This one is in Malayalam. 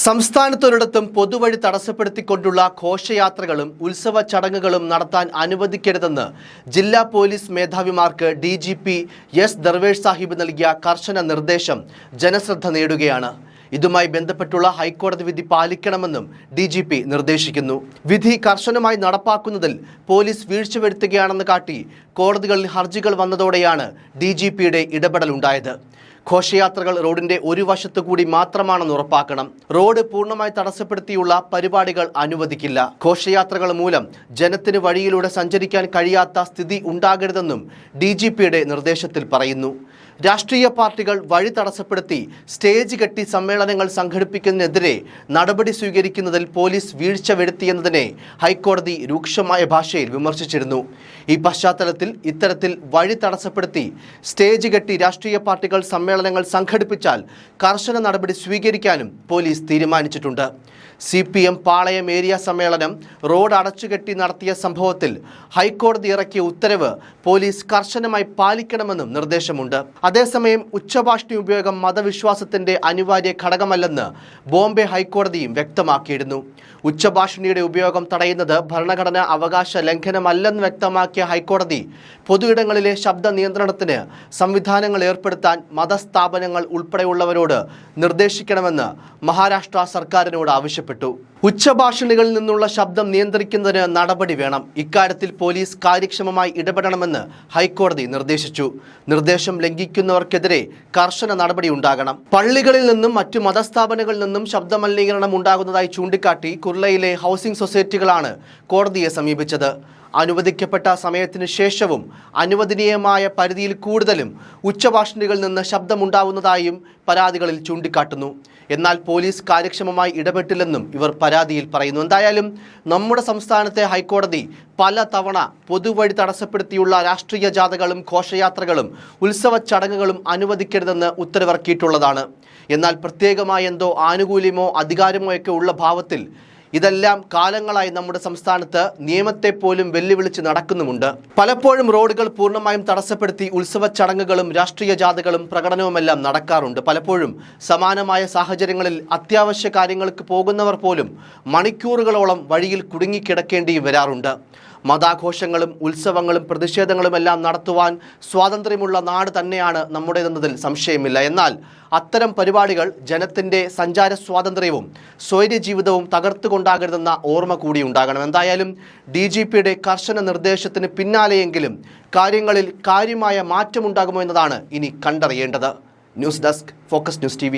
സംസ്ഥാനത്തൊരിടത്തും പൊതുവഴി തടസ്സപ്പെടുത്തിക്കൊണ്ടുള്ള ഘോഷയാത്രകളും ഉത്സവ ചടങ്ങുകളും നടത്താൻ അനുവദിക്കരുതെന്ന് ജില്ലാ പോലീസ് മേധാവിമാർക്ക് DGP എസ് ദർവേഷ് സാഹിബ് നൽകിയ കർശന നിർദ്ദേശം ജനശ്രദ്ധ നേടുകയാണ്. ഇതുമായി ബന്ധപ്പെട്ടുള്ള ഹൈക്കോടതി വിധി പാലിക്കണമെന്നും DGP നിർദ്ദേശിക്കുന്നു. വിധി കർശനമായി നടപ്പാക്കുന്നതിൽ പോലീസ് വീഴ്ച വരുത്തുകയാണെന്ന് കാട്ടി കോടതികളിൽ ഹർജികൾ വന്നതോടെയാണ് DGPയുടെ ഇടപെടലുണ്ടായത്. ഘോഷയാത്രകൾ റോഡിന്റെ ഒരു വശത്തു കൂടി മാത്രമാണെന്ന് ഉറപ്പാക്കണം. റോഡ് പൂർണ്ണമായി തടസ്സപ്പെടുത്തിയുള്ള പരിപാടികൾ അനുവദിക്കില്ല. ഘോഷയാത്രകൾ മൂലം ജനത്തിന് വഴിയിലൂടെ സഞ്ചരിക്കാൻ കഴിയാത്ത സ്ഥിതി ഉണ്ടാകരുതെന്നും DGPയുടെ നിർദ്ദേശത്തിൽ പറയുന്നു. രാഷ്ട്രീയ പാർട്ടികൾ വഴി തടസ്സപ്പെടുത്തി സ്റ്റേജ് കെട്ടി സമ്മേളനങ്ങൾ സംഘടിപ്പിക്കുന്നതിനെതിരെ നടപടി സ്വീകരിക്കുന്നതിൽ പോലീസ് വീഴ്ച വരുത്തിയെന്നതിനെ ഹൈക്കോടതി രൂക്ഷമായ ഭാഷയിൽ വിമർശിച്ചിരുന്നു. ഈ പശ്ചാത്തലത്തിൽ ഇത്തരത്തിൽ വഴി തടസ്സപ്പെടുത്തി സ്റ്റേജ് കെട്ടി രാഷ്ട്രീയ പാർട്ടികൾ സമ്മേളനങ്ങൾ സംഘടിപ്പിച്ചാൽ കർശന നടപടി സ്വീകരിക്കാനും പോലീസ് തീരുമാനിച്ചിട്ടുണ്ട്. CPM പാളയം ഏരിയ സമ്മേളനം റോഡ് അടച്ചുകെട്ടി നടത്തിയ സംഭവത്തിൽ ഹൈക്കോടതി ഇറക്കിയ ഉത്തരവ് പോലീസ് കർശനമായി പാലിക്കണമെന്നും നിർദ്ദേശമുണ്ട്. അതേസമയം ഉച്ചഭാഷിണി ഉപയോഗം മതവിശ്വാസത്തിന്റെ അനിവാര്യ ഘടകമല്ലെന്ന് ബോംബെ ഹൈക്കോടതിയും വ്യക്തമാക്കിയിരുന്നു. ഉച്ചഭാഷിണിയുടെ ഉപയോഗം തടയുന്നത് ഭരണഘടനാ അവകാശ ലംഘനമല്ലെന്ന് വ്യക്തമാക്കിയ ഹൈക്കോടതി പൊതുയിടങ്ങളിലെ ശബ്ദ നിയന്ത്രണത്തിന് സംവിധാനങ്ങൾ ഏർപ്പെടുത്താൻ മതസ്ഥാപനങ്ങൾ ഉൾപ്പെടെയുള്ളവരോട് നിർദ്ദേശിക്കണമെന്ന് മഹാരാഷ്ട്ര സർക്കാരിനോട് ആവശ്യപ്പെട്ടു. ഉച്ചഭാഷിണികളിൽ നിന്നുള്ള ശബ്ദം നിയന്ത്രിക്കുന്നതിന് നടപടി വേണം. ഇക്കാര്യത്തിൽ പോലീസ് കാര്യക്ഷമമായി ഇടപെടണമെന്ന് ഹൈക്കോടതി നിർദ്ദേശിച്ചു. നിർദ്ദേശം ലംഘിക്കുന്നവർക്കെതിരെ കർശന നടപടി ഉണ്ടാകണം. പള്ളികളിൽ നിന്നും മറ്റു മതസ്ഥാപനങ്ങളിൽ നിന്നും ശബ്ദമലിനീകരണം ഉണ്ടാകുന്നതായി ചൂണ്ടിക്കാട്ടി കുർളയിലെ ഹൗസിംഗ് സൊസൈറ്റികളാണ് കോടതിയെ സമീപിച്ചത്. അനുവദിക്കപ്പെട്ട സമയത്തിന് ശേഷവും അനുവദനീയമായ പരിധിയിൽ കൂടുതലും ഉച്ചഭാഷിണികളിൽ നിന്ന് ശബ്ദമുണ്ടാവുന്നതായും പരാതികളിൽ ചൂണ്ടിക്കാട്ടുന്നു. എന്നാൽ പോലീസ് കാര്യക്ഷമമായി ഇടപെട്ടില്ലെന്നും ഇവർ പരാതിയിൽ പറയുന്നു. എന്തായാലും നമ്മുടെ സംസ്ഥാനത്തെ ഹൈക്കോടതി പല തവണ പൊതുവഴി തടസ്സപ്പെടുത്തിയുള്ള രാഷ്ട്രീയ ജാഥകളും ഘോഷയാത്രകളും ഉത്സവ ചടങ്ങുകളും അനുവദിക്കരുതെന്ന് ഉത്തരവിറക്കിയിട്ടുള്ളതാണ്. എന്നാൽ പ്രത്യേകമായ എന്തോ ആനുകൂല്യമോ അധികാരമോ ഒക്കെ ഉള്ള ഭാവത്തിൽ ഇതെല്ലാം കാലങ്ങളായി നമ്മുടെ സംസ്ഥാനത്ത് നിയമത്തെ പോലും വെല്ലുവിളിച്ച് നടക്കുന്നുമുണ്ട്. പലപ്പോഴും റോഡുകൾ പൂർണ്ണമായും തടസ്സപ്പെടുത്തി ഉത്സവ ചടങ്ങുകളും രാഷ്ട്രീയ ജാഥകളും പ്രകടനവുമെല്ലാം നടക്കാറുണ്ട്. പലപ്പോഴും സമാനമായ സാഹചര്യങ്ങളിൽ അത്യാവശ്യ കാര്യങ്ങൾക്ക് പോകുന്നവർ പോലും മണിക്കൂറുകളോളം വഴിയിൽ കുടുങ്ങിക്കിടക്കേണ്ടിയും വരാറുണ്ട്. മതാഘോഷങ്ങളും ഉത്സവങ്ങളും പ്രതിഷേധങ്ങളുമെല്ലാം നടത്തുവാൻ സ്വാതന്ത്ര്യമുള്ള നാട് തന്നെയാണ് നമ്മുടേതെന്നതിൽ സംശയമില്ല. എന്നാൽ അത്തരം പരിപാടികൾ ജനത്തിൻ്റെ സഞ്ചാര സ്വാതന്ത്ര്യവും സ്വൈര്യ ജീവിതവും തകർത്തുകൊണ്ടാകരുതെന്ന ഓർമ്മ കൂടി ഉണ്ടാകണം. എന്തായാലും DGPയുടെ കർശന നിർദ്ദേശത്തിന് പിന്നാലെയെങ്കിലും കാര്യങ്ങളിൽ കാര്യമായ മാറ്റമുണ്ടാകുമോ എന്നതാണ് ഇനി കണ്ടറിയേണ്ടത്. News desk, focus news TV.